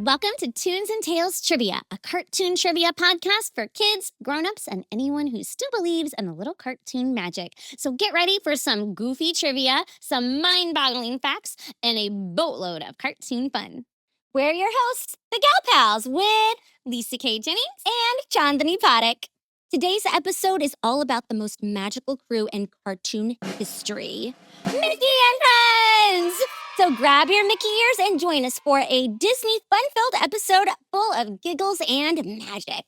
Welcome to Toons and Tales Trivia, a cartoon trivia podcast for kids, grown-ups, and anyone who still believes in a little cartoon magic. So get ready for some goofy trivia, some mind-boggling facts, and a boatload of cartoon fun. We're your hosts, the Gal Pals, with Lisa K. Jennings and Chandani Pathak. Today's episode is all about the most magical crew in cartoon history, Mickey and Friends! So grab your Mickey ears and join us for a Disney fun-filled episode full of giggles and magic.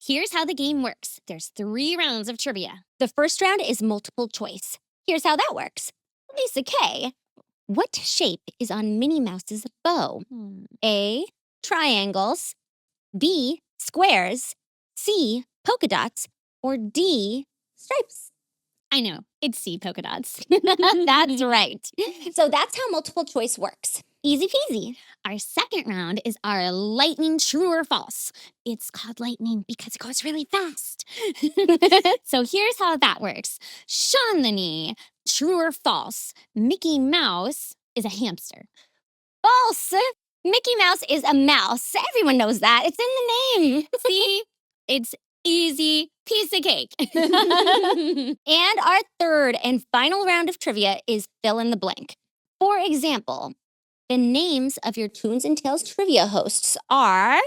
Here's how the game works. There's 3 rounds of trivia. The first round is multiple choice. Here's how that works. Lisa K., what shape is on Minnie Mouse's bow? A, triangles, B, squares, C, polka dots, or D, stripes? I know, it's C, polka dots. That's right. So that's how multiple choice works. Easy peasy. Our second round is our lightning true or false. It's called lightning because it goes really fast. So here's how that works. Chandani, true or false? Mickey Mouse is a hamster. False. Mickey Mouse is a mouse. Everyone knows that. It's in the name. See? It's easy piece of cake. And our third and final round of trivia is fill in the blank. For example, the names of your Toons and Tales Trivia hosts are...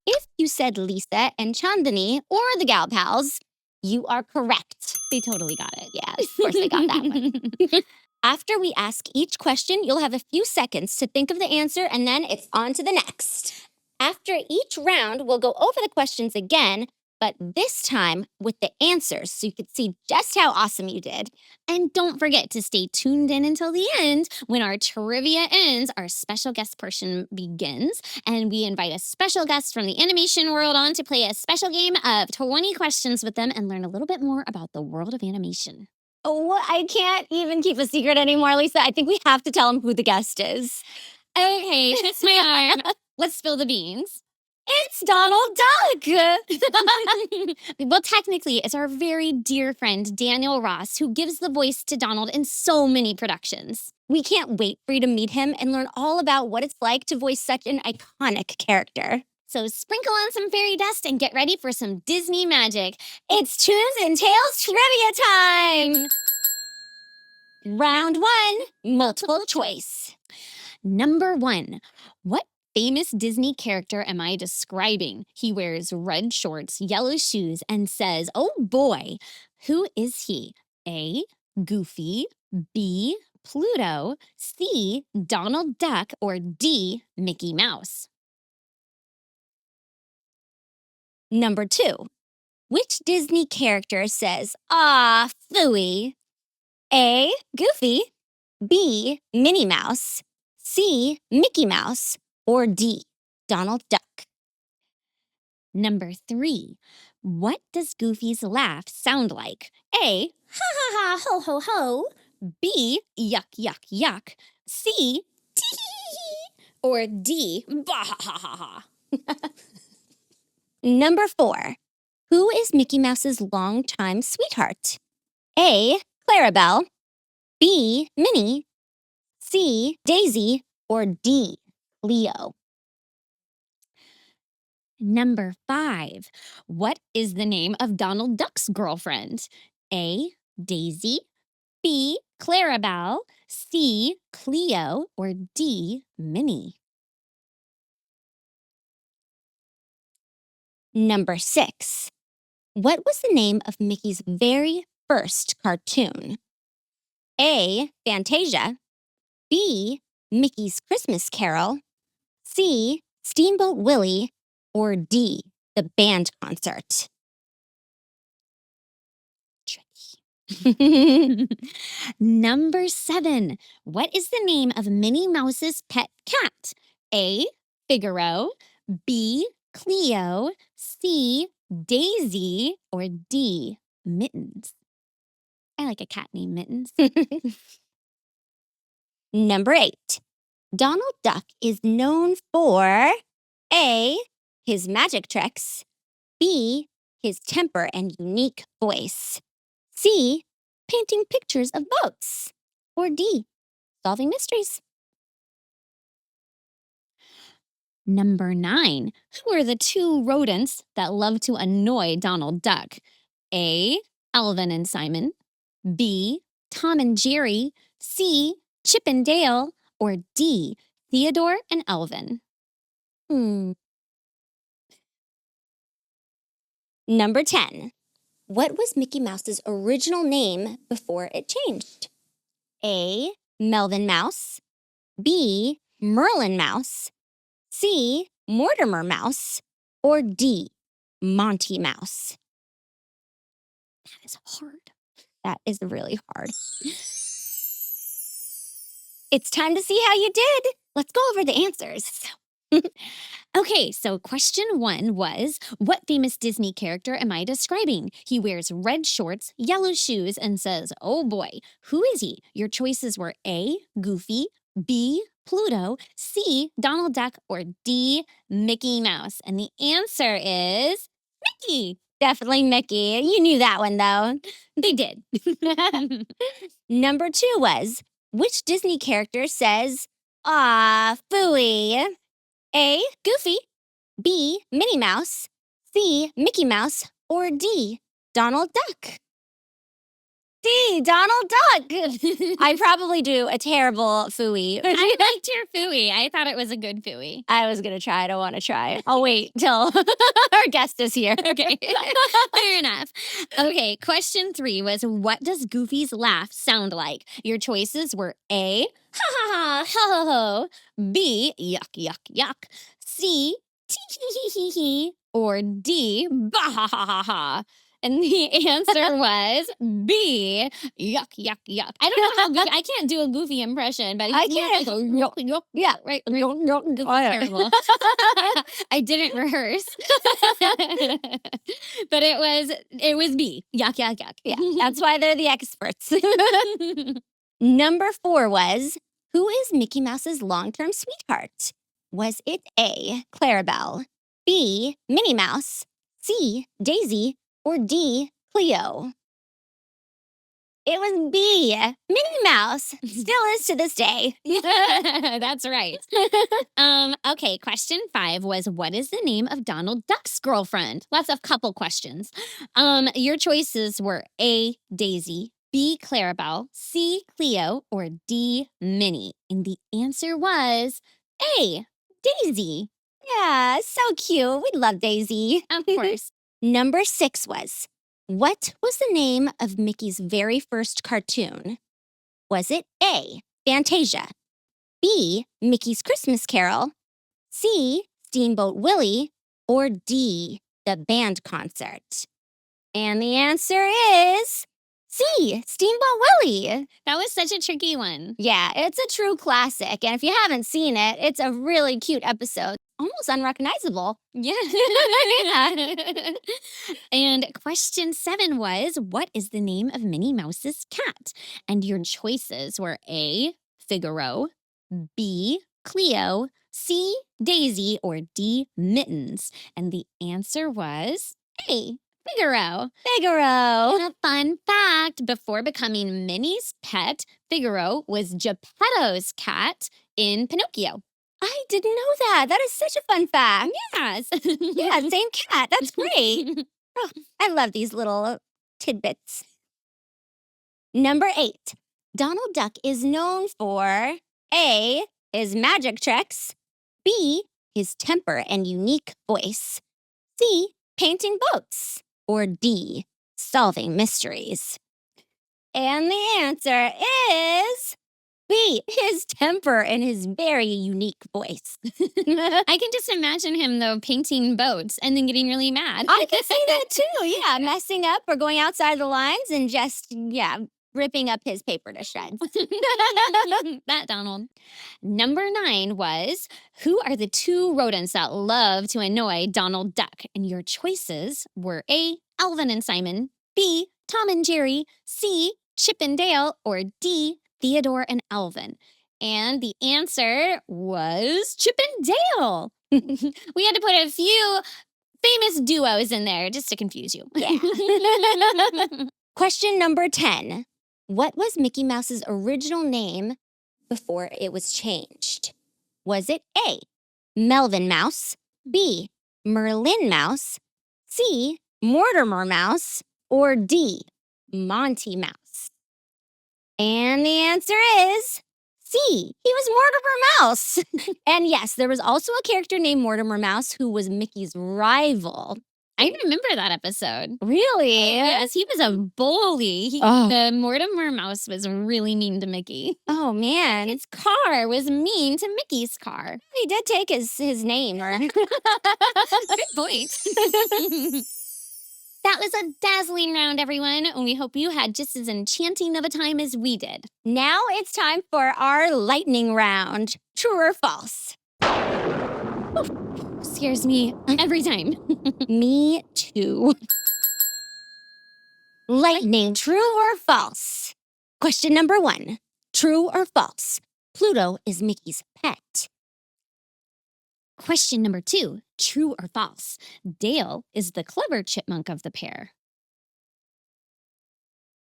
If you said Lisa and Chandani or the Gal Pals, you are correct. They totally got it. Yeah, of course they got that one. After we ask each question, you'll have a few seconds to think of the answer, and then it's on to the next. After each round, we'll go over the questions again, but this time with the answers, so you can see just how awesome you did. And don't forget to stay tuned in until the end. When our trivia ends, our special guest portion begins, and we invite a special guest from the animation world on to play a special game of 20 questions with them and learn a little bit more about the world of animation. Oh, I can't even keep a secret anymore, Lisa. I think we have to tell them who the guest is. Okay, twist my arm. Let's spill the beans. It's Donald Duck! Well, technically, it's our very dear friend, Daniel Ross, who gives the voice to Donald in so many productions. We can't wait for you to meet him and learn all about what it's like to voice such an iconic character. So sprinkle on some fairy dust and get ready for some Disney magic. It's Toons and Tales Trivia time! Round 1, multiple choice. Number 1, what famous Disney character am I describing? He wears red shorts, yellow shoes, and says, oh boy, who is he? A, Goofy, B, Pluto, C, Donald Duck, or D, Mickey Mouse? Number 2, which Disney character says, ah, phooey? A, Goofy, B, Minnie Mouse, C, Mickey Mouse, or D, Donald Duck? Number 3, what does Goofy's laugh sound like? A, ha ha ha, ho ho ho, B, yuck yuck yuck, C, tee hee hee, or D, bah ha ha ha ha. Number 4, who is Mickey Mouse's longtime sweetheart? A, Clarabelle, B, Minnie, C, Daisy, or D, Leo? Number 5, what is the name of Donald Duck's girlfriend? A, Daisy, B, Clarabelle, C, Cleo, or D, Minnie? Number 6, what was the name of Mickey's very first cartoon? A, Fantasia, B, Mickey's Christmas Carol, C, Steamboat Willie, or D, the band concert? Tricky. Number 7, what is the name of Minnie Mouse's pet cat? A, Figaro, B, Cleo, C, Daisy, or D, Mittens? I like a cat named Mittens. Number 8, Donald Duck is known for A, his magic tricks, B, his temper and unique voice, C, painting pictures of boats, or D, solving mysteries. Number 9. Who are the two rodents that love to annoy Donald Duck? A. Alvin and Simon. B. Tom and Jerry. C. Chip and Dale. Or D. Theodore and Elvin. Number 10. What was Mickey Mouse's original name before it changed? A. Melvin Mouse. B. Merlin Mouse. C. Mortimer Mouse. Or D. Monty Mouse. That is hard. That is really hard. It's time to see how you did. Let's go over the answers. Okay, so question 1 was, what famous Disney character am I describing? He wears red shorts, yellow shoes, and says, oh boy, who is he? Your choices were A, Goofy, B, Pluto, C, Donald Duck, or D, Mickey Mouse. And the answer is Mickey. Definitely Mickey. You knew that one, though. They did. Number 2 was, which Disney character says, "Aw, phooey"? A, Goofy, B, Minnie Mouse, C, Mickey Mouse, or D, Donald Duck? D, Donald Duck. I probably do a terrible phooey. I liked your phooey. I thought it was a good phooey. I was going to try. I don't want to try. I'll wait till our guest is here. Okay. Fair enough. Okay, question 3 was, what does Goofy's laugh sound like? Your choices were A, ha ha ha, ho ho ho, B, yuck yuck yuck, C, tee hee hee hee hee, or D, bah ha ha ha ha. And the answer was B, yuck, yuck, yuck. I don't know how Goofy, I can't do a Goofy impression, but I can't. Go, yuck, yuck, yeah, right. Terrible. I didn't rehearse. But it was B, yuck, yuck, yuck. Yeah, that's why they're the experts. Number 4 was, who is Mickey Mouse's long-term sweetheart? Was it A, Clarabelle, B, Minnie Mouse, C, Daisy, or D, Cleo? It was B, Minnie Mouse. Still is to this day. That's right. Okay, question 5 was, what is the name of Donald Duck's girlfriend? Lots of couple questions. Your choices were A, Daisy, B, Clarabelle, C, Cleo, or D, Minnie. And the answer was A, Daisy. Yeah, so cute. We love Daisy. Of course. Number 6 was, what was the name of Mickey's very first cartoon? Was it A, Fantasia, B, Mickey's Christmas Carol, C, Steamboat Willie, or D, The Band Concert? And the answer is C, Steamboat Willie. That was such a tricky one. Yeah, it's a true classic. And if you haven't seen it, it's a really cute episode. Almost unrecognizable. Yeah. And question 7 was, what is the name of Minnie Mouse's cat? And your choices were A, Figaro, B, Cleo, C, Daisy, or D, Mittens. And the answer was A, Figaro. Figaro. And a fun fact, before becoming Minnie's pet, Figaro was Geppetto's cat in Pinocchio. I didn't know that. That is such a fun fact. Yes. Yeah, same cat. That's great. Oh, I love these little tidbits. Number 8. Donald Duck is known for A, his magic tricks, B, his temper and unique voice, C, painting boats, or D, solving mysteries. And the answer is B, his temper and his very unique voice. I can just imagine him, though, painting boats and then getting really mad. I can see that, too. Yeah, messing up or going outside the lines and just, ripping up his paper to shreds. That Donald. Number 9 was, who are the two rodents that love to annoy Donald Duck? And your choices were A, Alvin and Simon, B, Tom and Jerry, C, Chip and Dale, or D, Theodore and Elvin. And the answer was Chip and Dale. We had to put a few famous duos in there just to confuse you. Yeah. Question number 10. What was Mickey Mouse's original name before it was changed? Was it A, Melvin Mouse, B, Merlin Mouse, C, Mortimer Mouse, or D, Monty Mouse? And the answer is C. He was Mortimer Mouse. And yes, there was also a character named Mortimer Mouse who was Mickey's rival. I remember that episode. Really? Yes, he was a bully. The Mortimer Mouse was really mean to Mickey. Oh, man. His car was mean to Mickey's car. He did take his name. Good point. That was a dazzling round, everyone. And we hope you had just as enchanting of a time as we did. Now it's time for our lightning round. True or false? Scares me every time. Me too. Lightning, true or false? Question number 1. True or false? Pluto is Mickey's pet. Question number 2. True or false? Dale is the clever chipmunk of the pair.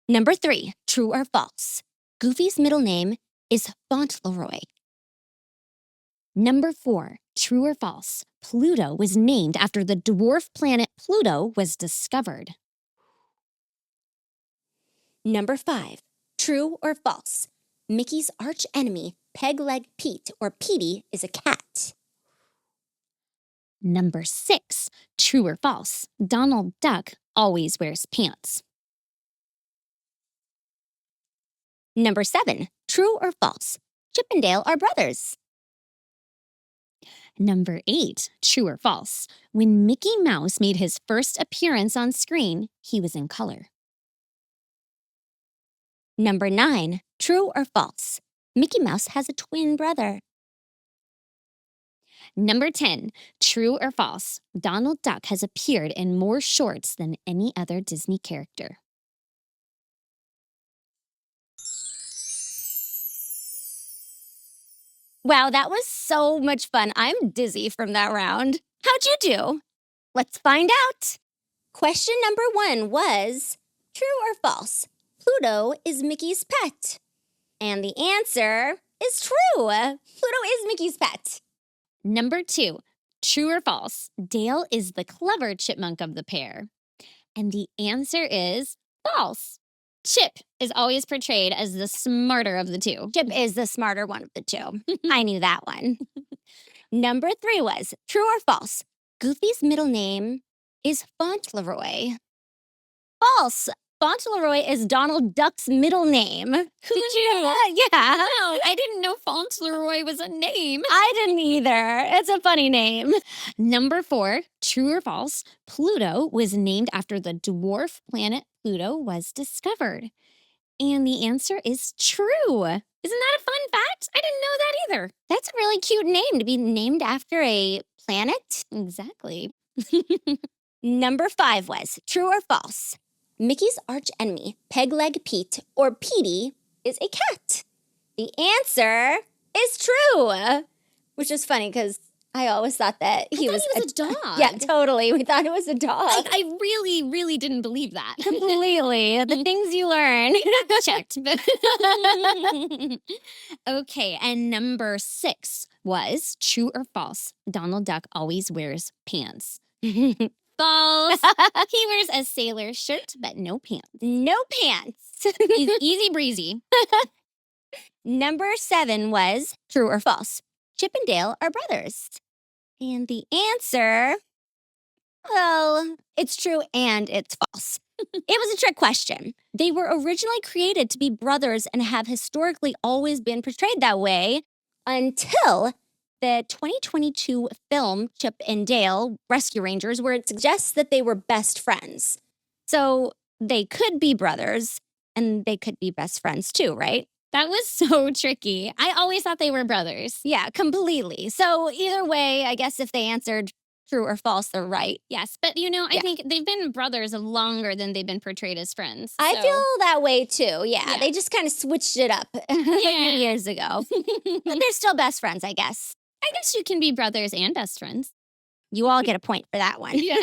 Number 3. True or false? Goofy's middle name is Fauntleroy. Number 4. True or false? Pluto was named after the dwarf planet Pluto was discovered. Number 5. True or false? Mickey's arch enemy, Peg-Leg Pete or Petey, is a cat. Number 6. True or false? Donald Duck always wears pants. Number 7. True or false? Chip and Dale are brothers. Number 8. True or false? When Mickey Mouse made his first appearance on screen, he was in color. Number 9. True or false? Mickey Mouse has a twin brother. Number 10. True or false? Donald Duck has appeared in more shorts than any other Disney character. Wow, that was so much fun. I'm dizzy from that round. How'd you do? Let's find out. Question number 1 was, true or false? Pluto is Mickey's pet. And the answer is true. Pluto is Mickey's pet. Number 2. True or false? Dale is the clever chipmunk of the pair. And the answer is false. Chip is always portrayed as the smarter of the two. Chip is the smarter one of the two. I knew that one. Number 3 was, true or false? Goofy's middle name is Fauntleroy. False. Fauntleroy is Donald Duck's middle name. Did you know that? Yeah. No, I didn't know Fauntleroy was a name. I didn't either. It's a funny name. Number 4, true or false? Pluto was named after the dwarf planet Pluto was discovered. And the answer is true. Isn't that a fun fact? I didn't know that either. That's a really cute name to be named after a planet. Exactly. Number 5 was, true or false? Mickey's arch enemy, Peg-Leg Pete or Petey, is a cat. The answer is true. Which is funny because I always thought that he was a dog. Yeah, totally. We thought it was a dog. I really, really didn't believe that. Completely. The things you learn. Checked. Okay, and number 6 was true or false? Donald Duck always wears pants. False. He wears a sailor shirt, but no pants. No pants. He's easy breezy. Number 7 was true or false? Chip and Dale are brothers. And the answer, well, it's true and it's false. It was a trick question. They were originally created to be brothers and have historically always been portrayed that way until the 2022 film Chip and Dale Rescue Rangers, where it suggests that they were best friends. So they could be brothers and they could be best friends too, right? That was so tricky. I always thought they were brothers. Yeah, completely. So either way, I guess if they answered true or false, they're right. Yes, but I think they've been brothers longer than they've been portrayed as friends. So. I feel that way too, yeah. They just kind of switched it up years ago. But they're still best friends, I guess. I guess you can be brothers and best friends. You all get a point for that one. Yeah.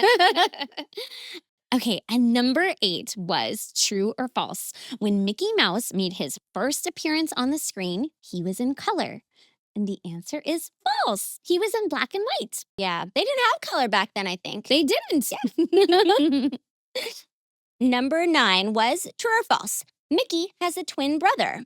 Okay, and number 8 was true or false. When Mickey Mouse made his first appearance on the screen, he was in color. And the answer is false. He was in black and white. Yeah, they didn't have color back then, I think. They didn't. Number 9 was true or false. Mickey has a twin brother.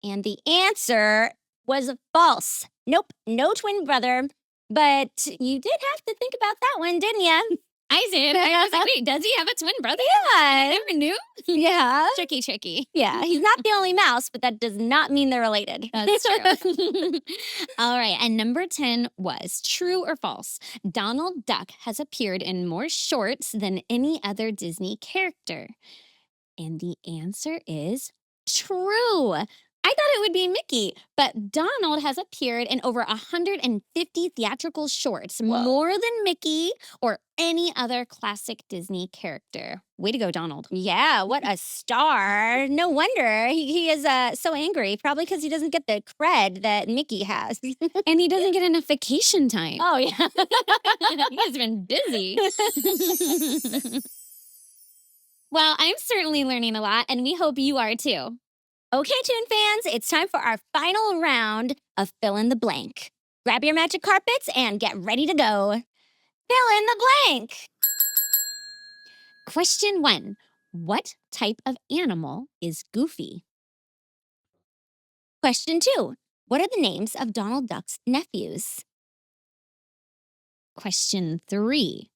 And the answer was false. Nope, no twin brother. But you did have to think about that one, didn't you? I did. I was like, wait, does he have a twin brother? Yeah. I never knew. Yeah. Tricky. Yeah, he's not the only mouse, but that does not mean they're related. That's true. All right. And number 10 was true or false. Donald Duck has appeared in more shorts than any other Disney character. And the answer is true. I thought it would be Mickey, but Donald has appeared in over 150 theatrical shorts, Whoa. more than Mickey or any other classic Disney character. Way to go, Donald. Yeah, what a star. No wonder he is so angry, probably because he doesn't get the cred that Mickey has. And he doesn't get enough vacation time. Oh, yeah. He's been busy. Well, I'm certainly learning a lot, and we hope you are too. Okay, Toon fans, it's time for our final round of Fill in the Blank. Grab your magic carpets and get ready to go. Fill in the blank. Question 1. What type of animal is Goofy? Question 2. What are the names of Donald Duck's nephews? Question 3.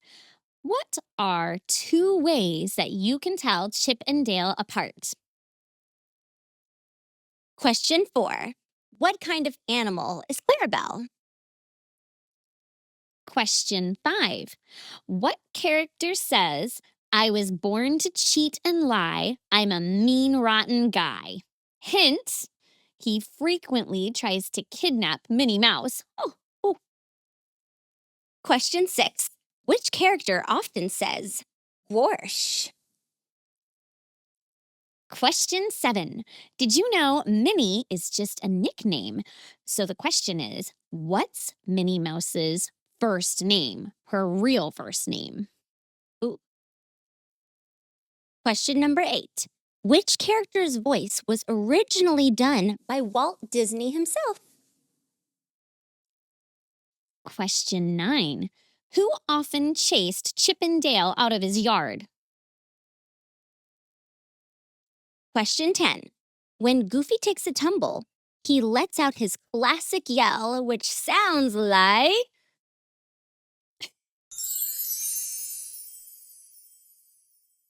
What are 2 ways that you can tell Chip and Dale apart? Question 4. What kind of animal is Clarabelle? Question 5. What character says, I was born to cheat and lie, I'm a mean, rotten guy? Hint, he frequently tries to kidnap Minnie Mouse. Oh. Question 6. Which character often says, "Whoosh"? Question 7. Did you know Minnie is just a nickname? So the question is, what's Minnie Mouse's first name? Her real first name? Question number 8. Which character's voice was originally done by Walt Disney himself? Question 9. Who often chased Chip and Dale out of his yard? Question 10. When Goofy takes a tumble, he lets out his classic yell, which sounds like...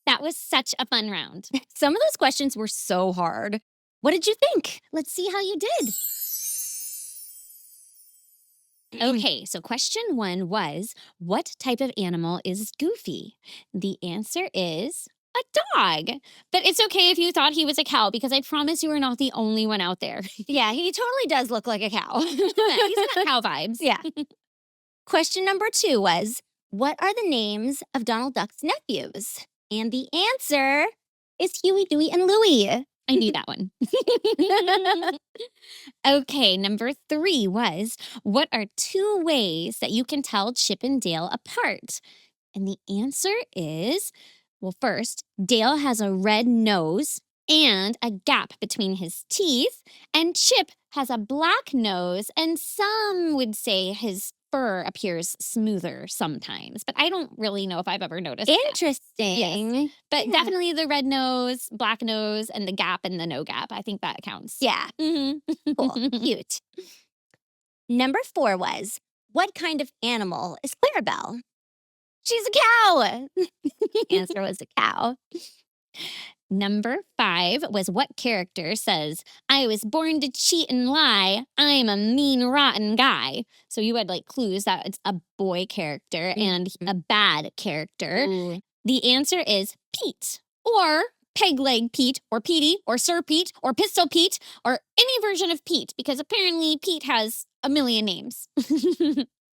That was such a fun round. Some of those questions were so hard. What did you think? Let's see how you did. Okay, so question 1 was, what type of animal is Goofy? The answer is a dog. But it's okay if you thought he was a cow, because I promise you are not the only one out there. Yeah, he totally does look like a cow. He's got cow vibes. Yeah. Question number 2 was, what are the names of Donald Duck's nephews? And the answer is Huey, Dewey, and Louie. I knew that one. Okay, number 3 was, what are 2 ways that you can tell Chip and Dale apart? And the answer is, well, first, Dale has a red nose and a gap between his teeth, and Chip has a black nose, and some would say his fur appears smoother sometimes, but I don't really know if I've ever noticed that. Interesting. Yes. But Yeah. definitely the red nose, black nose, and the gap and the no gap. I think that counts. Yeah, Mm-hmm. cool, cute. Number 4 was, what kind of animal is Clarabelle? She's a cow. Answer was a cow. Number 5 was, what character says, I was born to cheat and lie, I'm a mean, rotten guy? So you had like clues that it's a boy character and a bad character. Ooh. The answer is Pete, or Peg Leg Pete, or Petey, or Sir Pete, or Pistol Pete, or any version of Pete, because apparently Pete has a million names.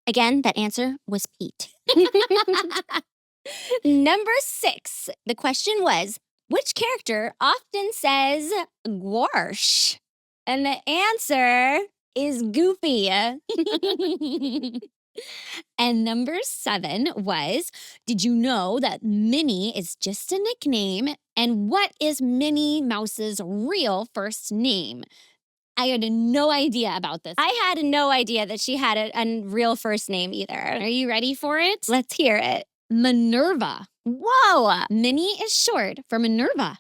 Again, that answer was Pete. Number 6, the question was, which character often says "Gwarsh"? And the answer is Goofy. And number 7 was, did you know that Minnie is just a nickname? And what is Minnie Mouse's real first name? I had no idea about this. I had no idea that she had a real first name either. Are you ready for it? Let's hear it. Minerva. Whoa. Minnie is short for Minerva.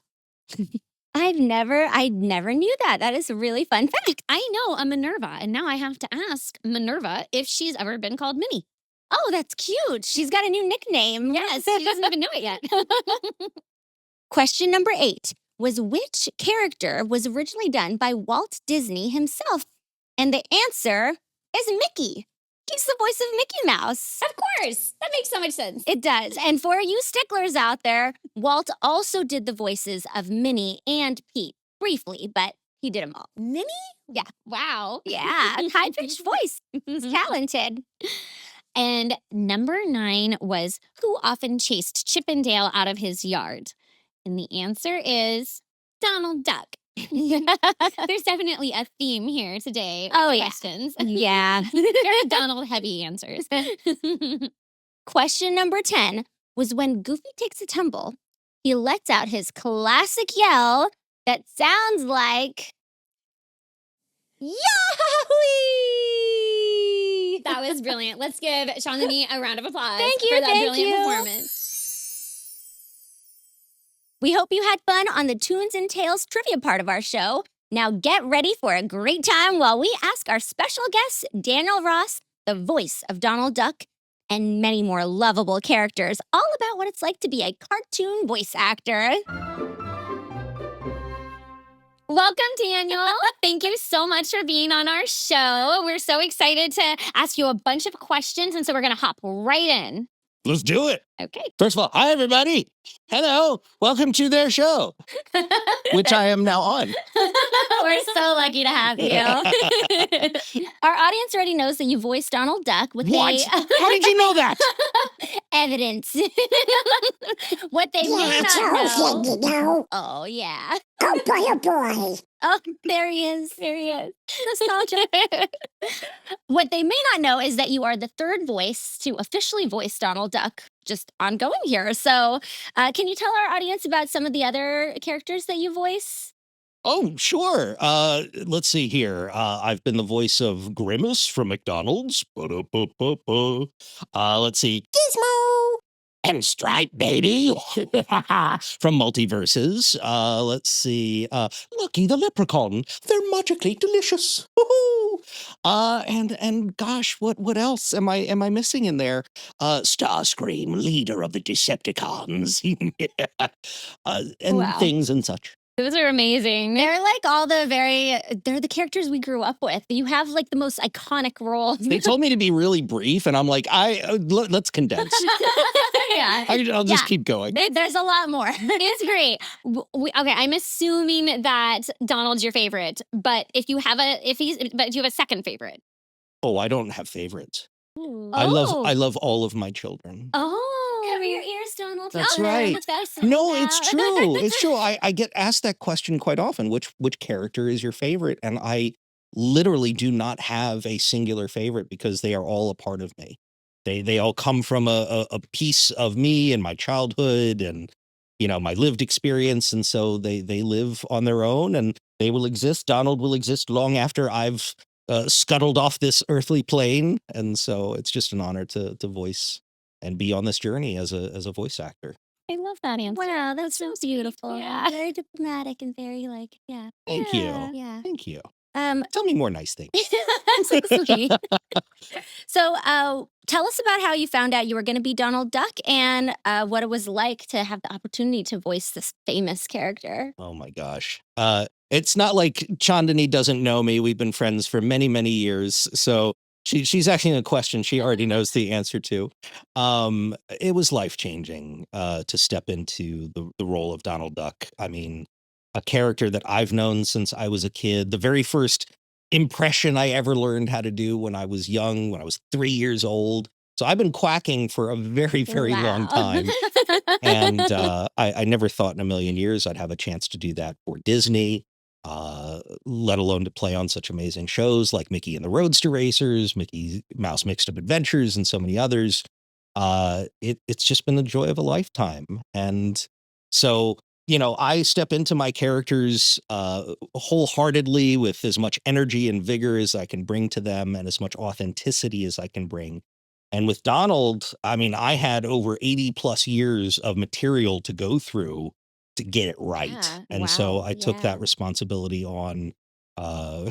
I never knew that. That is a really fun fact. I know a Minerva, and now I have to ask Minerva if she's ever been called Minnie. Oh, that's cute. She's got a new nickname. Yes, she doesn't even know it yet. Question number 8 was which character was originally done by Walt Disney himself? And the answer is Mickey. He's the voice of Mickey Mouse. Of course. That makes so much sense. It does. And for you sticklers out there, Walt also did the voices of Minnie and Pete briefly, but he did them all. Minnie? Yeah. Wow. Yeah, high-pitched voice. He's talented. And number 9 was who often chased Chip and Dale out of his yard? And the answer is Donald Duck. There's definitely a theme here today. Oh, yeah. Questions. Yeah. Very Donald heavy answers. Question number 10 was when Goofy takes a tumble, he lets out his classic yell that sounds like Yahweh! That was brilliant. Let's give Chandani a round of applause Thank you, for that thank brilliant you. performance. We hope you had fun on the Toons and Tales Trivia part of our show. Now get ready for a great time while we ask our special guest, Daniel Ross, the voice of Donald Duck, and many more lovable characters, all about what it's like to be a cartoon voice actor. Welcome, Daniel. Thank you so much for being on our show. We're so excited to ask you a bunch of questions, and so we're going to hop right in. Let's do it. Okay. First of all, hi, everybody. Hello. Welcome to their show, which I am now on. We're so lucky to have you. Our audience already knows that you voiced Donald Duck with What? How did you know that? evidence. What they may not know. Oh, yeah. Oh boy, oh boy. Oh, there he is. There he is. Nostalgia. What they may not know is that you are the third voice to officially voice Donald Duck, just ongoing here. So, can you tell our audience about some of the other characters that you voice? Oh, sure. Let's see here. I've been the voice of Grimace from McDonald's. Ba-da-ba-ba-ba. Let's see. Gizmo and Stripe Baby from Multiverses. Let's see. Lucky the Leprechaun. They're magically delicious. Woohoo! And gosh, what else am I missing in there? Starscream, leader of the Decepticons. And Wow. things and such. Those are amazing. They're like they're the characters we grew up with. You have like the most iconic roles. They told me to be really brief, and I'm like, let's condense. Yeah. I'll just keep going. There's a lot more. It's great. Okay, I'm assuming that Donald's your favorite, but if you have a second favorite. Oh, I don't have favorites. Oh. I love all of my children. Oh, Cover your ears, Donald. That's Oh, right. that's No, out. it's true. It's true. I get asked that question quite often. Which character is your favorite? And I literally do not have a singular favorite because they are all a part of me. They all come from a piece of me and my childhood and my lived experience, and so they live on their own and they will exist. Donald will exist long after I've scuttled off this earthly plane, and so it's just an honor to voice and be on this journey as a voice actor. I love that answer. Wow, that's so beautiful. Yeah. Very diplomatic and very Thank you. Yeah. Thank you. Um, Tell me more nice things. so sweet. So, tell us about how you found out you were going to be Donald Duck and what it was like to have the opportunity to voice this famous character. Oh my gosh. It's not like Chandani doesn't know me. We've been friends for many, many years. So she's asking a question she already knows the answer to. It was life-changing to step into the role of Donald Duck. I mean, a character that I've known since I was a kid. The very first impression I ever learned how to do when I was young, when I was 3 years old. So I've been quacking for a very, very long time. And I never thought in a million years I'd have a chance to do that for Disney, let alone to play on such amazing shows like Mickey and the Roadster Racers, Mickey Mouse Mixed Up Adventures, and so many others. It's just been the joy of a lifetime. And so, I step into my characters wholeheartedly with as much energy and vigor as I can bring to them and as much authenticity as I can bring. And with Donald, I mean, I had over 80 plus years of material to go through to get it right. Yeah, And so wow, I took yeah. that responsibility on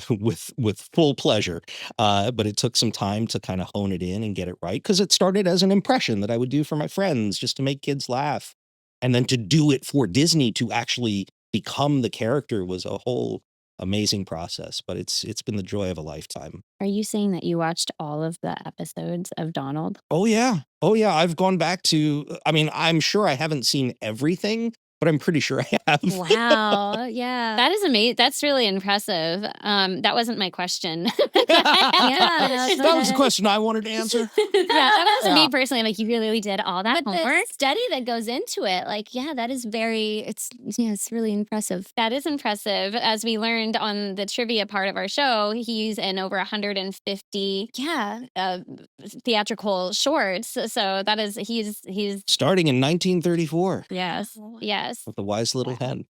with full pleasure. But it took some time to kind of hone it in and get it right, because it started as an impression that I would do for my friends just to make kids laugh. And then to do it for Disney, to actually become the character, was a whole amazing process. But it's been the joy of a lifetime. Are you saying that you watched all of the episodes of Donald? Oh yeah. Oh yeah. I've gone back to, I mean, I'm sure I haven't seen everything, but I'm pretty sure I have. Wow, yeah. That is amazing. That's really impressive. That wasn't my question. That was the question I wanted to answer. That was Yeah. me personally. Like, you really did all that But homework. the study that goes into it, like, yeah, that is it's really impressive. That is impressive. As we learned on the trivia part of our show, he's in over 150 theatrical shorts. So that is he's Starting in 1934 yes. with the wise little hen.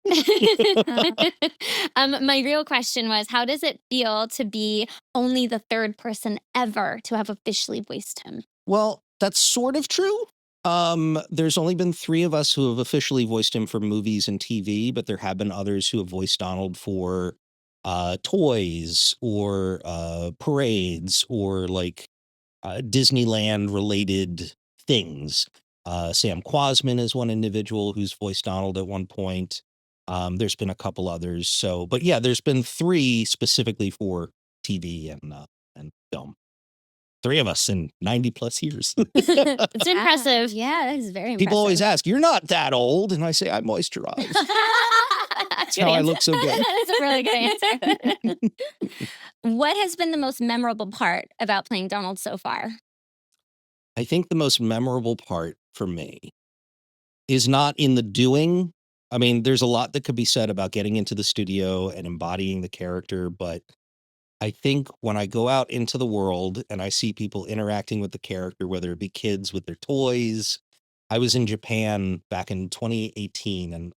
My real question was, how does it feel to be only the third person ever to have officially voiced him? Well, that's sort of true. There's only been 3 of us who have officially voiced him for movies and TV, but there have been others who have voiced Donald for toys or parades or like Disneyland related things. Sam Quasman is one individual who's voiced Donald at one point. There's been a couple others. So, but yeah, there's been 3 specifically for TV and film. 3 of us in 90 plus years. It's impressive. Yeah, that is very impressive. People always ask, "You're not that old," and I say, "I moisturize." That's how I look so good. That's a really good answer. What has been the most memorable part about playing Donald so far? I think the most memorable part for me is not in the doing. I mean, there's a lot that could be said about getting into the studio and embodying the character, but I think when I go out into the world and I see people interacting with the character, whether it be kids with their toys. I was in Japan back in 2018, and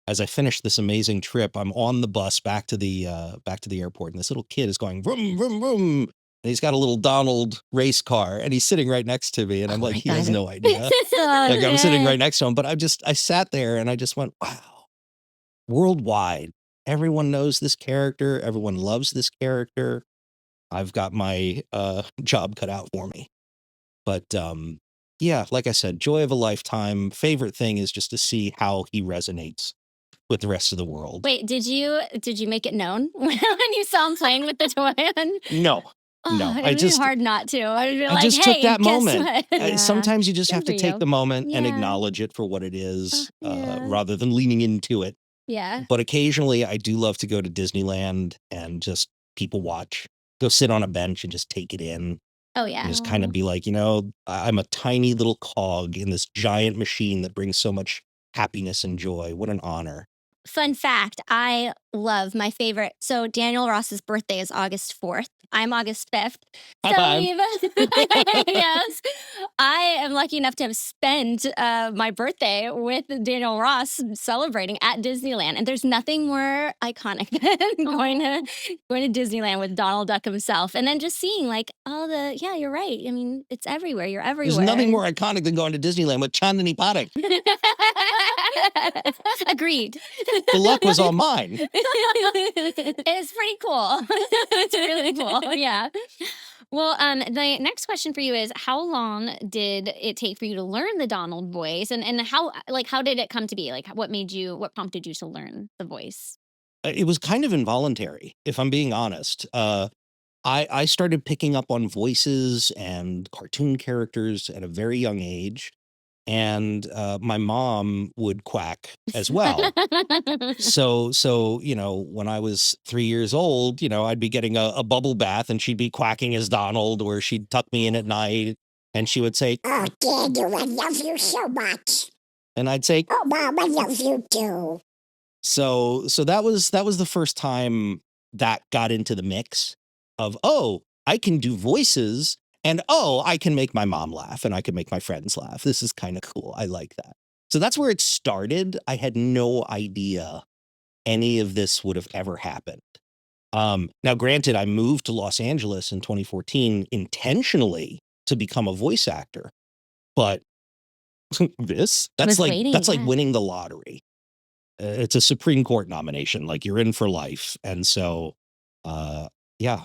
as I finished this amazing trip, I'm on the bus back to the airport, and this little kid is going vroom vroom vroom, and he's got a little Donald race car, and he's sitting right next to me, and I'm like, he has no idea. Like, I'm sitting right next to him, but I sat there and I just went, wow, worldwide, everyone knows this character, everyone loves this character. I've got my job cut out for me. But yeah, like I said, joy of a lifetime. Favorite thing is just to see how he resonates with the rest of the world. Wait, did you make it known when you saw him playing with the toy? No. No, it'd be hard not to. I'd be like, I just hey, took that guess moment. what? Yeah. Sometimes you just Good have to for take you. the moment and Yeah. acknowledge it for what it is, Yeah. rather than leaning into it. Yeah. But occasionally I do love to go to Disneyland and just people watch, go sit on a bench and just take it in. Oh yeah. And just kind of be like, I'm a tiny little cog in this giant machine that brings so much happiness and joy. What an honor. Fun fact, I love my favorite. So Daniel Ross's birthday is August 4th. I'm August 5th. High five. Yes. I am lucky enough to have spent my birthday with Daniel Ross celebrating at Disneyland. And there's nothing more iconic than going to Disneyland with Donald Duck himself. And then just seeing like yeah, you're right. I mean, it's everywhere. You're everywhere. There's nothing more iconic than going to Disneyland with Chandni Parekh. Agreed. The luck was all mine. It's pretty cool. It's really cool. Yeah. Well, the next question for you is, how long did it take for you to learn the Donald voice, and how did it come to be? Like, what prompted you to learn the voice? It was kind of involuntary, if I'm being honest. I started picking up on voices and cartoon characters at a very young age. And my mom would quack as well. So, when I was 3 years old, I'd be getting a bubble bath and she'd be quacking as Donald, or she'd tuck me in at night and she would say, "Oh, Daniel, I love you so much." and I'd say, "Oh, Mom, I love you too." so that was the first time that got into the mix of, oh, I can do voices. And, oh, I can make my mom laugh and I can make my friends laugh. This is kind of cool. I like that. So that's where it started. I had no idea any of this would have ever happened. Now, granted, I moved to Los Angeles in 2014 intentionally to become a voice actor, but that's was like waiting, that's like yeah. winning the lottery. It's a Supreme Court nomination, like you're in for life. And so, yeah,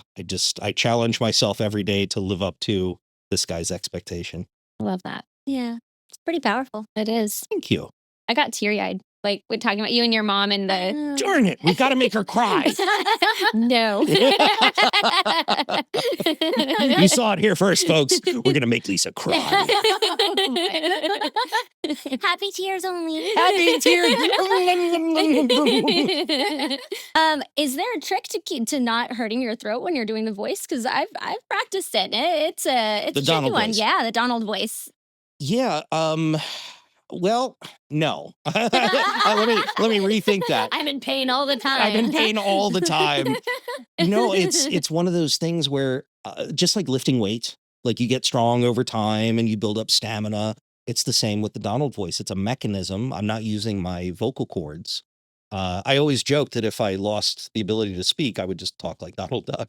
I challenge myself every day to live up to this guy's expectation. I love that. Yeah. It's pretty powerful. It is. Thank you. I got teary-eyed, like, with talking about you and your mom and the... Darn it, we've got to make her cry. No. You saw it here first, folks. We're going to make Lisa cry. Happy tears only. Happy tears. Is there a trick to not hurting your throat when you're doing the voice? Because I've practiced it. It's a The tricky Donald one. voice. Yeah, the Donald voice. Yeah, well, no. let me rethink that. I'm in pain all the time. I'm in pain all the time. No, it's one of those things where just like lifting weights, like you get strong over time and you build up stamina. It's the same with the Donald voice. It's a mechanism. I'm not using my vocal cords. I always joke that if I lost the ability to speak, I would just talk like Donald Duck.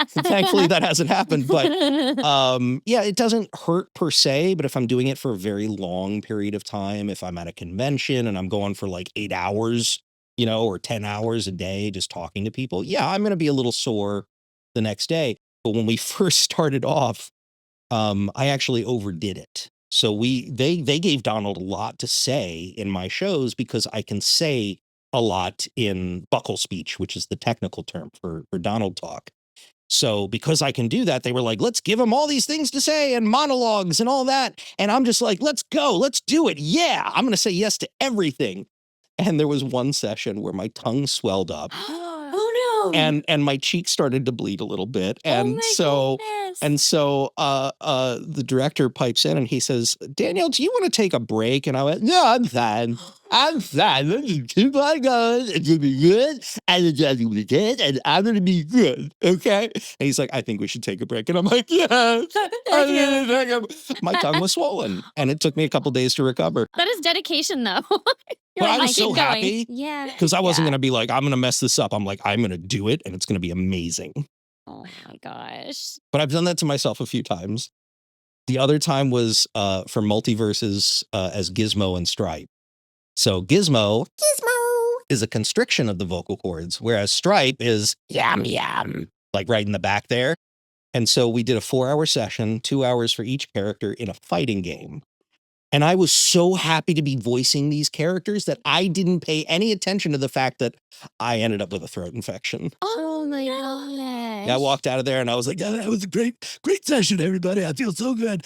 Thankfully, that hasn't happened. But yeah, it doesn't hurt per se. But if I'm doing it for a very long period of time, if I'm at a convention and I'm going for like 8 hours, or 10 hours a day just talking to people, yeah, I'm going to be a little sore the next day. But when we first started off, I actually overdid it. So they gave Donald a lot to say in my shows because I can say a lot in buccal speech, which is the technical term for Donald talk. So because I can do that, they were like, let's give him all these things to say and monologues and all that. And I'm just like, let's go, let's do it. Yeah, I'm going to say yes to everything. And there was one session where my tongue swelled up. Oh no. And my cheek started to bleed a little bit. And so the director pipes in and he says, Daniel, do you want to take a break? And I went, no, I'm fine. I'm fine. Let's just keep on going. It's going to be good. And it's going to be good. And I'm going to be good. Okay. And he's like, I think we should take a break. And I'm like, yes. My tongue was swollen. And it took me a couple days to recover. That is dedication, though. But I was so happy. Yeah. Because I wasn't going to be like, I'm going to mess this up. I'm like, I'm going to do it. And it's going to be amazing. Oh my gosh. But I've done that to myself a few times. The other time was for Multiverses as Gizmo and Stripe. So Gizmo is a constriction of the vocal cords, whereas Stripe is yum, yum, like right in the back there. And so we did a 4-hour session, 2 hours for each character in a fighting game. And I was so happy to be voicing these characters that I didn't pay any attention to the fact that I ended up with a throat infection. Oh my gosh. I walked out of there and I was like, that was a great session, everybody. I feel so good.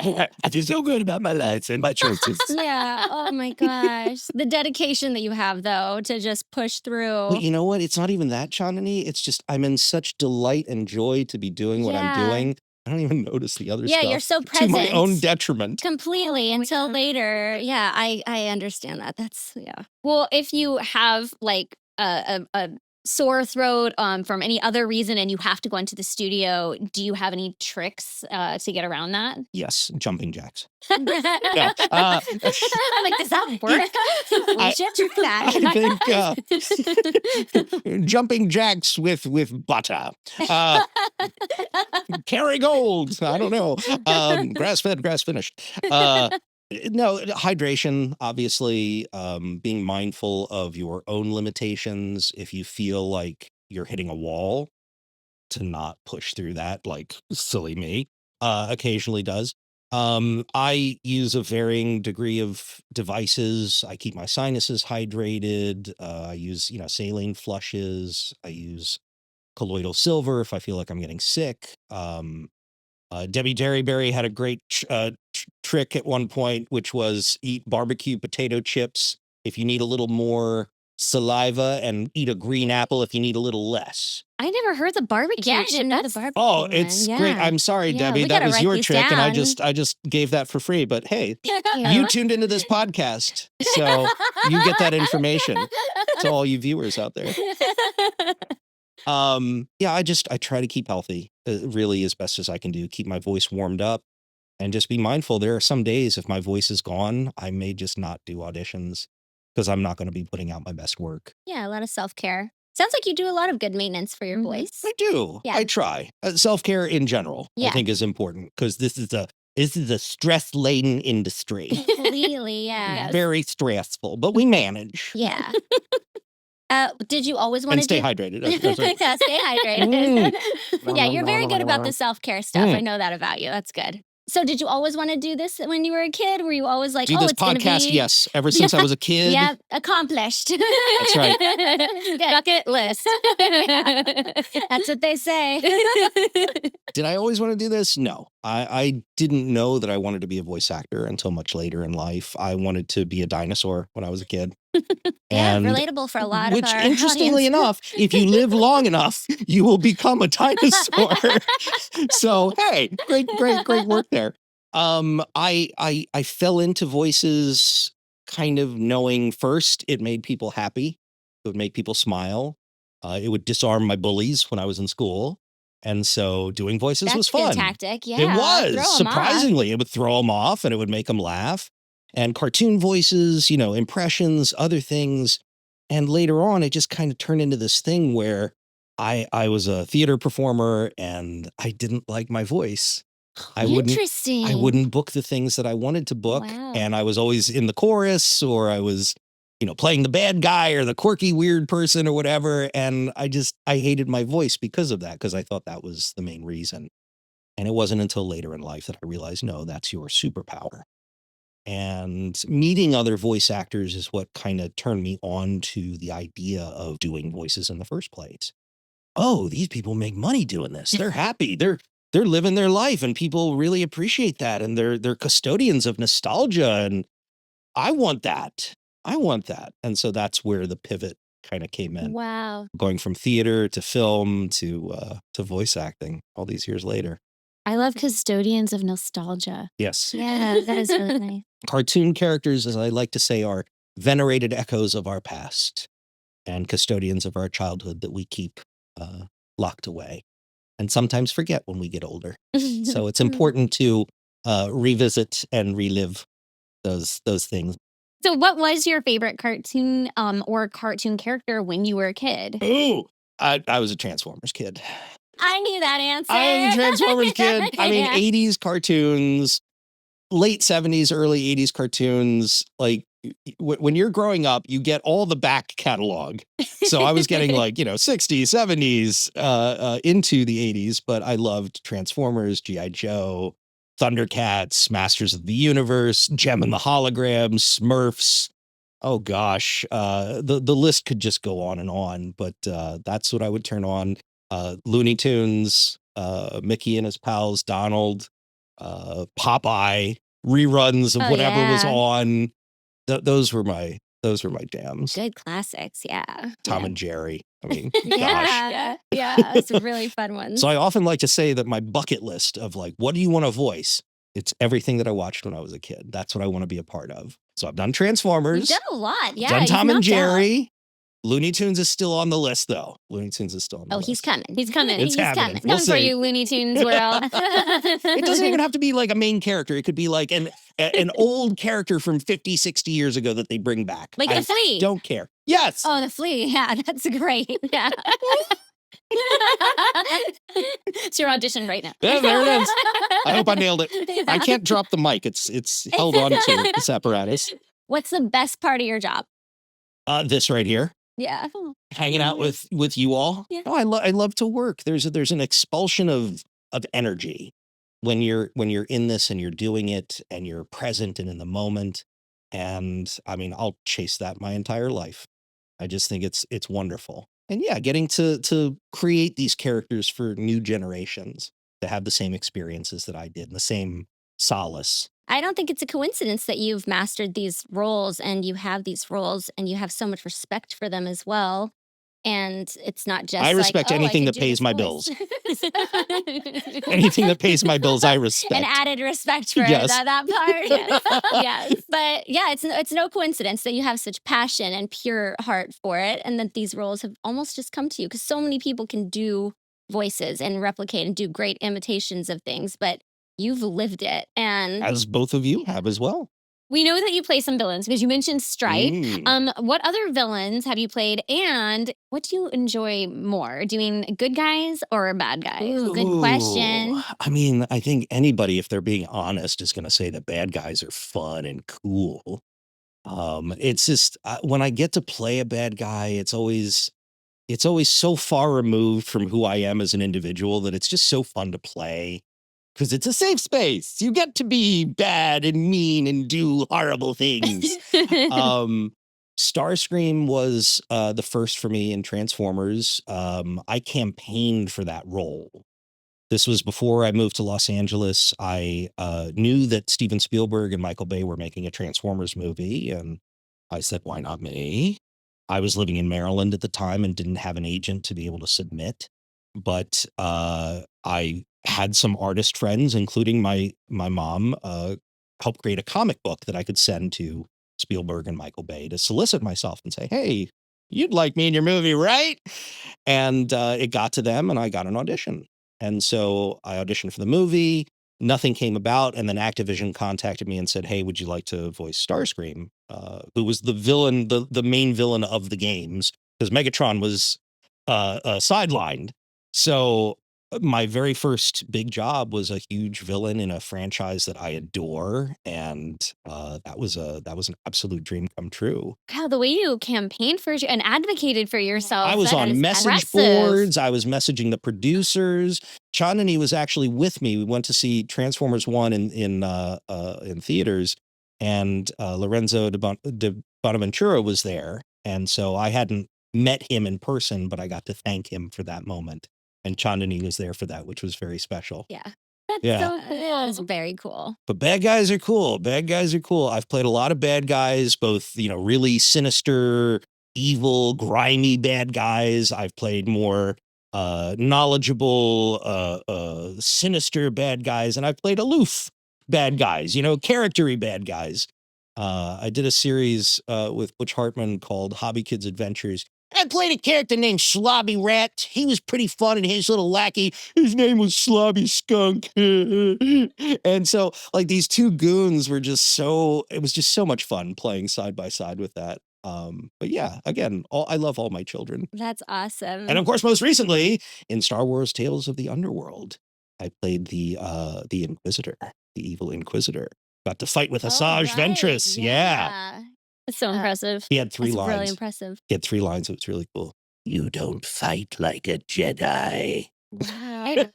I feel so good about my life and my choices. Yeah. Oh my gosh. The dedication that you have, though, to just push through. But you know what? It's not even that, Chandani. It's just I'm in such delight and joy to be doing what I'm doing. I don't even notice the other stuff. Yeah, you're so present. To my own detriment. Completely until later. Yeah, I understand that. That's, yeah. Well, if you have like a sore throat from any other reason and you have to go into the studio, do you have any tricks to get around that? Yes, jumping jacks. I'm like, does that work? We should try that. I think jumping jacks with butter. Kerrygold. I don't know. Grass-fed, grass-finished. No, hydration, obviously, being mindful of your own limitations. If you feel like you're hitting a wall, to not push through that like silly me occasionally does. I use a varying degree of devices. I keep my sinuses hydrated. I use, saline flushes. I use colloidal silver if I feel like I'm getting sick. Debbie Derryberry had a great trick at one point, which was eat barbecue potato chips if you need a little more saliva and eat a green apple if you need a little less. I never heard the barbecue. Yeah, I didn't know the barbecue. Oh, it's great. I'm sorry, Debbie. That was your trick, and I just gave that for free. But hey, you tuned into this podcast, so you get that information to all you viewers out there. Yeah, I try to keep healthy really as best as I can do. Keep my voice warmed up. And just be mindful. There are some days if my voice is gone, I may just not do auditions because I'm not going to be putting out my best work. Yeah, a lot of self-care. Sounds like you do a lot of good maintenance for your voice. I do. Yeah. I try. Self-care in general, I Yeah. think is important because this is a stress-laden industry. Completely, yeah. Very stressful, but we manage. Yeah. Did you always want And to stay hydrated. That's right. Yeah, stay hydrated. Yeah, you're very good about the self-care stuff. I know that about you. That's good. So did you always want to do this when you were a kid? Were you always like, Do this it's going to podcast? be... Yes. Ever since I was a kid. Yeah, accomplished. That's right. Bucket list. That's what they say. Did I always want to do this? No. I didn't know that I wanted to be a voice actor until much later in life. I wanted to be a dinosaur when I was a kid. Yeah, And relatable for a lot of which, our interestingly audience. enough, if you live long enough, you will become a dinosaur. So, hey, great work there. I fell into voices kind of knowing first it made people happy. It would make people smile. It would disarm my bullies when I was in school. And so doing voices That's was a good fun. tactic. Yeah, It throw 'em was. off. Surprisingly, it would throw them off and it would make them laugh. And cartoon voices, impressions, other things. And later on, it just kind of turned into this thing where I was a theater performer and I didn't like my voice. Interesting. I wouldn't book the things that I wanted to book. Wow. And I was always in the chorus or I was, playing the bad guy or the quirky, weird person or whatever. And I hated my voice because of that, because I thought that was the main reason. And it wasn't until later in life that I realized, no, that's your superpower. And meeting other voice actors is what kind of turned me on to the idea of doing voices in the first place. Oh, these people make money doing this. They're happy. They're living their life and people really appreciate that. And they're custodians of nostalgia. And I want that. And so that's where the pivot kind of came in. Wow. Going from theater to film to voice acting all these years later. I love custodians of nostalgia. Yes. Yeah, that is really nice. Cartoon characters, as I like to say, are venerated echoes of our past and custodians of our childhood that we keep locked away and sometimes forget when we get older. So it's important to revisit and relive those things. So what was your favorite cartoon or cartoon character when you were a kid? Ooh, I was a Transformers kid. I knew that answer. I was a Transformers kid. I mean, 80s cartoons, late 70s, early 80s cartoons. Like when you're growing up, you get all the back catalog. So I was getting 60s, 70s into the 80s, but I loved Transformers, G.I. Joe, Thundercats, Masters of the Universe, Gem and the Holograms, Smurfs. Oh gosh, the list could just go on, but that's what I would turn on. Looney Tunes, Mickey and his pals, Donald, Popeye, reruns of whatever was on. Those were my jams. Good classics, yeah. Tom and Jerry. I mean, gosh. Yeah, it's really fun ones. So I often like to say that my bucket list of what do you want to voice? It's everything that I watched when I was a kid. That's what I want to be a part of. So I've done Transformers. You've done a lot, yeah. Done Tom and knocked out. Jerry. Looney Tunes is still on the list, though. Looney Tunes is still on the list. He's coming. He's coming. It's He's happening. coming. We'll Coming for see. you, Looney Tunes world. It doesn't even have to be like a main character. It could be like an old character from 50, 60 years ago that they bring back. Like the Flea. Don't care. Yes. Oh, the Flea. Yeah, that's great. Yeah. It's your audition right now. Yeah, there it is. I hope I nailed it. I can't drop the mic. It's held onto this apparatus. What's the best part of your job? This right here. Yeah. Hanging out with you all. Yeah. Oh, I love to work. There's an expulsion of energy when you're in this and you're doing it and you're present and in the moment. And I mean, I'll chase that my entire life. I just think it's wonderful. And yeah, getting to create these characters for new generations to have the same experiences that I did and the same solace. I don't think it's a coincidence that you've mastered these roles and you have these roles and you have so much respect for them as well. And it's not just I respect anything that pays my bills. Anything that pays my bills, I respect. An added respect for Yes. that part. Yes. But yeah, it's no coincidence that you have such passion and pure heart for it and that these roles have almost just come to you because so many people can do voices and replicate and do great imitations of things. But You've lived it. And As both of you have as well. we know that you play some villains because you mentioned Stripe. Mm. What other villains have you played? And what do you enjoy more, doing good guys or bad guys? Good question. I mean, I think anybody, if they're being honest, is going to say that bad guys are fun and cool. It's just when I get to play a bad guy, it's always so far removed from who I am as an individual that it's just so fun to play because it's a safe space. You get to be bad and mean and do horrible things. Starscream was the first for me in Transformers. I campaigned for that role. This was before I moved to Los Angeles. I knew that Steven Spielberg and Michael Bay were making a Transformers movie, and I said, why not me? I was living in Maryland at the time and didn't have an agent to be able to submit. But I had some artist friends, including my mom, help create a comic book that I could send to Spielberg and Michael Bay to solicit myself and say, hey, you'd like me in your movie, right? And it got to them and I got an audition. And so I auditioned for the movie. Nothing came about. And then Activision contacted me and said, hey, would you like to voice Starscream, who was the villain, the main villain of the games, because Megatron was sidelined. So my very first big job was a huge villain in a franchise that I adore, and that was an absolute dream come true. Wow, the way you campaigned for and advocated for yourself. I was that on is message impressive. boards. I was messaging the producers. Chandani was actually with me. We went to see Transformers 1 in theaters, and Lorenzo de Bonaventura was there. And so I hadn't met him in person, but I got to thank him for that moment. And Chandani was there for that, which was very special. Yeah. That's Yeah. That's very cool. But bad guys are cool. Bad guys are cool. I've played a lot of bad guys, both, really sinister, evil, grimy bad guys. I've played more knowledgeable, sinister bad guys, and I've played aloof bad guys, character-y bad guys. I did a series with Butch Hartman called Hobby Kids Adventures. I played a character named Slobby Rat. He was pretty fun, and his little lackey, his name was Slobby Skunk. And so, like, these two goons were it was just so much fun playing side by side with that. But yeah, again, I love all my children. That's awesome. And of course, most recently, in Star Wars Tales of the Underworld, I played the Inquisitor, the evil Inquisitor. Got to fight with Asajj Ventress. Yeah. That's so impressive. He had three That's lines. really impressive. He had 3 lines. It was really cool. You don't fight like a Jedi. Wow.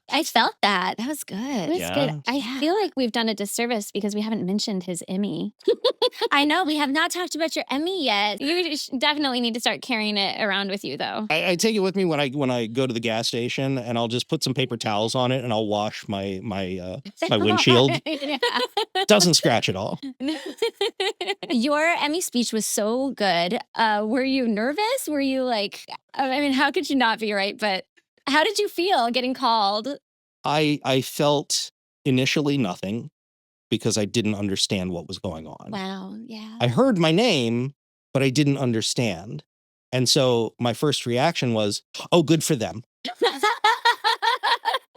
I felt that. That was good. It was Yeah. good. I feel like we've done a disservice because we haven't mentioned his Emmy. I know. We have not talked about your Emmy yet. You definitely need to start carrying it around with you, though. I take it with me when I go to the gas station, and I'll just put some paper towels on it and I'll wash my windshield. Doesn't scratch at all. Your Emmy speech was so good. Were you nervous? Were you like, I mean, how could you not be, right? But how did you feel getting called? I felt initially nothing because I didn't understand what was going on. Wow. Yeah. I heard my name, but I didn't understand. And so my first reaction was, oh, good for them.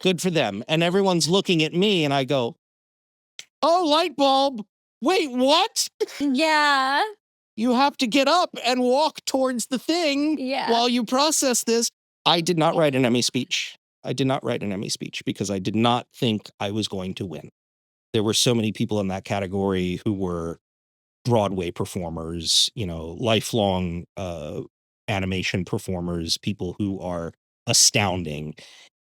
Good for them. And everyone's looking at me and I go, oh, light bulb. Wait, what? Yeah. You have to get up and walk towards the thing while you process this. I did not write an Emmy speech. I did not write an Emmy speech because I did not think I was going to win. There were so many people in that category who were Broadway performers, lifelong animation performers, people who are astounding.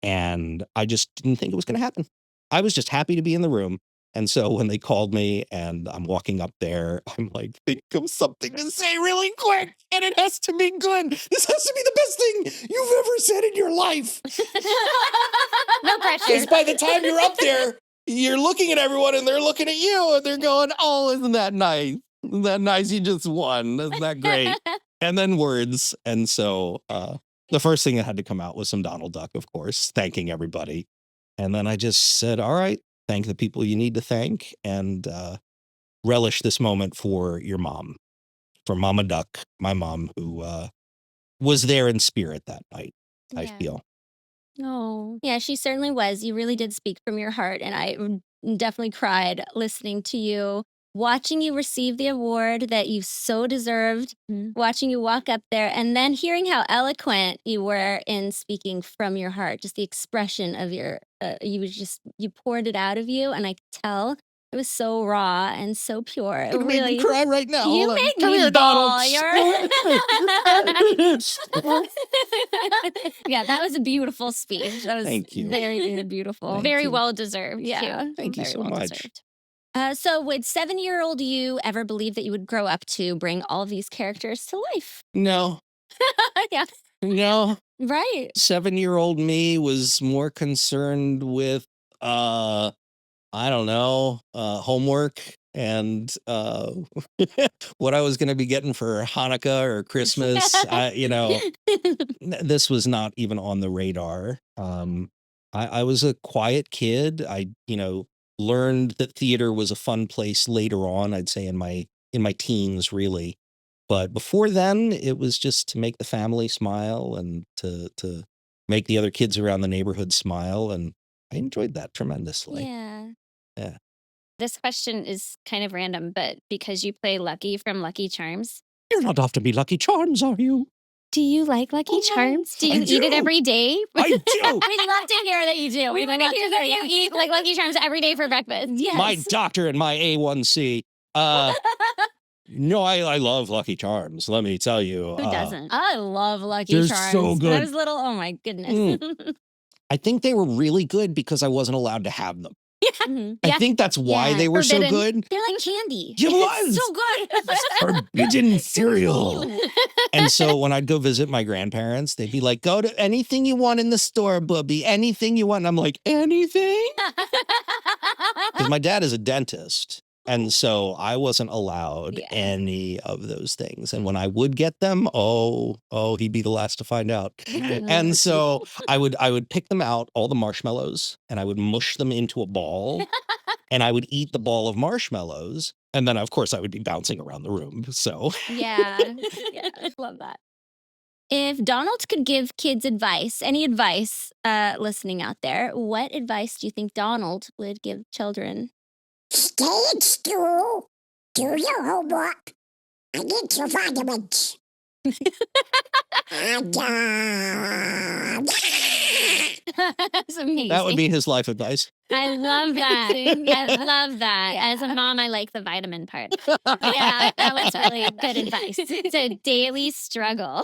And I just didn't think it was going to happen. I was just happy to be in the room. And so when they called me and I'm walking up there, I'm like, think of something to say really quick. And it has to be good. This has to be the best thing you've ever said in your life. No pressure. Because by the time you're up there, you're looking at everyone and they're looking at you and they're going, oh, isn't that nice? Isn't that nice? You just won. Isn't that great? And then words. And so the first thing that had to come out was some Donald Duck, of course, thanking everybody. And then I just said, all right, thank the people you need to thank and relish this moment for your mom, for Mama Duck, my mom, who was there in spirit that night, I feel. Oh, yeah, she certainly was. You really did speak from your heart. And I definitely cried listening to you, watching you receive the award that you so deserved, watching you walk up there, and then hearing how eloquent you were in speaking from your heart. Just the expression of your, you poured it out of you. And I could tell it was so raw and so pure. It Gonna make me really, cry right now. you Hold on. make Come me here, bawl. Donald. Yeah, that was a beautiful speech. That was Thank you. very, very beautiful. Thank Very you. well deserved. Yeah, Thank you very so well much. deserved. So, would 7-year-old you ever believe that you would grow up to bring all of these characters to life? No, Yeah, no. right. 7-year-old me was more concerned with I don't know, homework and what I was going to be getting for Hanukkah or Christmas. This was not even on the radar. I was a quiet kid. Learned that theater was a fun place later on, I'd say in my teens, really. But before then, it was just to make the family smile and to make the other kids around the neighborhood smile. And I enjoyed that tremendously. Yeah. Yeah. This question is kind of random, but because you play Lucky from Lucky Charms, You're not off to be Lucky Charms, are you? do you like Lucky Charms? Do I you eat it do. every day? I do. We'd love to hear that you do. We We'd want to love to hear hear that that you eat like Lucky Charms every day for breakfast. Yes. My doctor and my A1C. No, I love Lucky Charms. Let me tell you. Who doesn't? I love Lucky They're Charms. so When I good. was little, oh my goodness. I think they were really good because I wasn't allowed to have them. Mhm. I think that's why Yeah, they were so forbidden. good. They're like candy. It was. So good. Forbidden cereal. And so when I'd go visit my grandparents, they'd be like, go to anything you want in the store, Bubby, anything you want. And I'm like, anything? Because my dad is a dentist. And so I wasn't allowed Yeah. any of those things. And when I would get them, he'd be the last to find out. And so I would pick them out, all the marshmallows, and I would mush them into a ball. And I would eat the ball of marshmallows. And then, of course, I would be bouncing around the room. So Yeah. Yeah. I love that. If Donald could give kids advice, any advice listening out there, what advice do you think Donald would give children? Stay at school, do your homework, and get your vitamins. And, That's amazing. that would be his life advice. I love that. Yeah. I love that. Yeah. As a mom, I like the vitamin part. Yeah, That was really good advice. It's a daily struggle.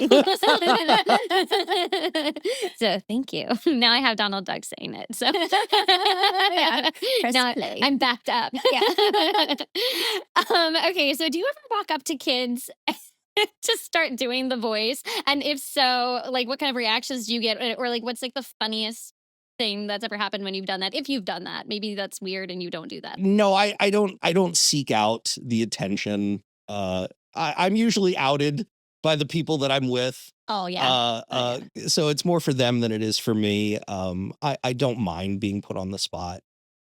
So thank you. Now I have Donald Duck saying it. So Yeah. Press now play. I'm backed up. Yeah. Okay, so do you ever walk up to kids to start doing the voice? And if so, like what kind of reactions do you get? Or like what's like the funniest thing that's ever happened when you've done that? If you've done that, maybe that's weird and you don't do that. No, I don't seek out the attention. I'm usually outed by the people that I'm with. Oh, yeah. So it's more for them than it is for me. I don't mind being put on the spot.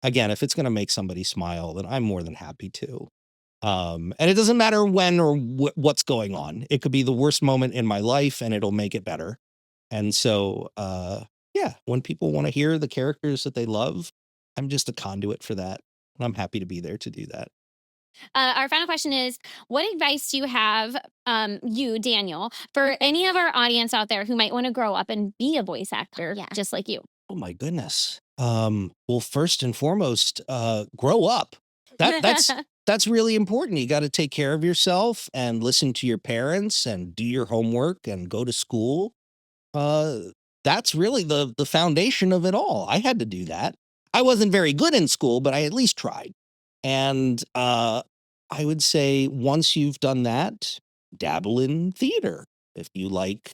Again, if it's going to make somebody smile, then I'm more than happy to. And it doesn't matter when or what's going on. It could be the worst moment in my life and it'll make it better. And so, yeah, when people want to hear the characters that they love, I'm just a conduit for that. And I'm happy to be there to do that. Our final question is, what advice do you have, you, Daniel, for any of our audience out there who might want to grow up and be a voice actor Yeah. just like you? Oh my goodness. Well, first and foremost, grow up. That's really important. You got to take care of yourself and listen to your parents and do your homework and go to school. That's really the foundation of it all. I had to do that. I wasn't very good in school, but I at least tried. And I would say once you've done that, dabble in theater. If you like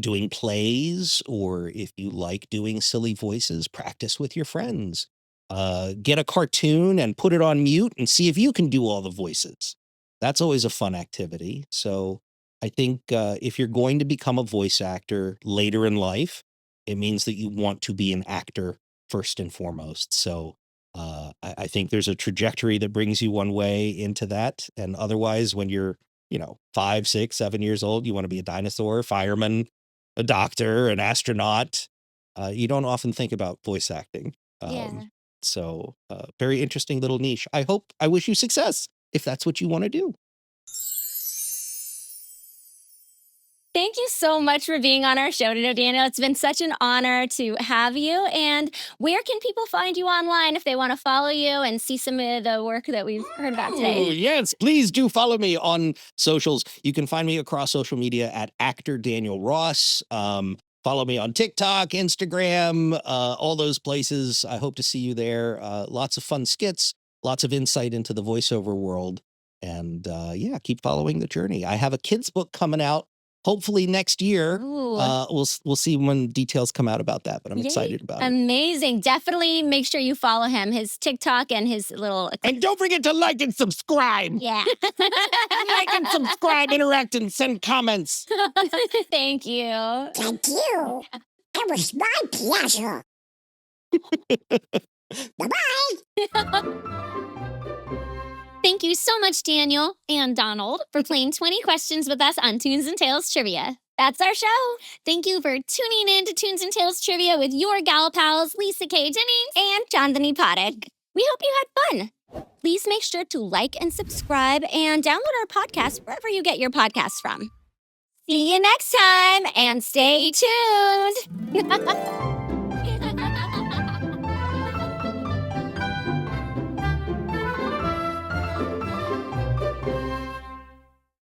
doing plays or if you like doing silly voices, practice with your friends. Get a cartoon and put it on mute and see if you can do all the voices. That's always a fun activity. So I think if you're going to become a voice actor later in life, it means that you want to be an actor first and foremost. So I think there's a trajectory that brings you one way into that. And otherwise, when you're, 5, 6, 7 years old, you want to be a dinosaur, fireman, a doctor, an astronaut. You don't often think about voice acting. Yeah. So very interesting little niche. I wish you success if that's what you want to do. Thank you so much for being on our show today, Daniel. It's been such an honor to have you. And where can people find you online if they want to follow you and see some of the work that we've heard about Oh, today? yes, please do follow me on socials. You can find me across social media at actor Daniel Ross. Follow me on TikTok, Instagram, all those places. I hope to see you there. Lots of fun skits, lots of insight into the voiceover world. And yeah, keep following the journey. I have a kids book coming out. Hopefully next year. Ooh. We'll see when details come out about that, but I'm Yay. excited about it. Amazing. Definitely make sure you follow him, his TikTok and his little. And don't forget to like and subscribe. Yeah. Like and subscribe, interact, and send comments. Thank you. Thank you. It was my pleasure. Bye-bye. Thank you so much, Daniel and Donald, for playing 20 questions with us on Toons and Tales Trivia. That's our show. Thank you for tuning in to Toons and Tales Trivia with your gal pals, Lisa K. Jennings And Chandani Parekh. We hope you had fun. Please make sure to like and subscribe and download our podcast wherever you get your podcasts from. See you next time and stay tuned.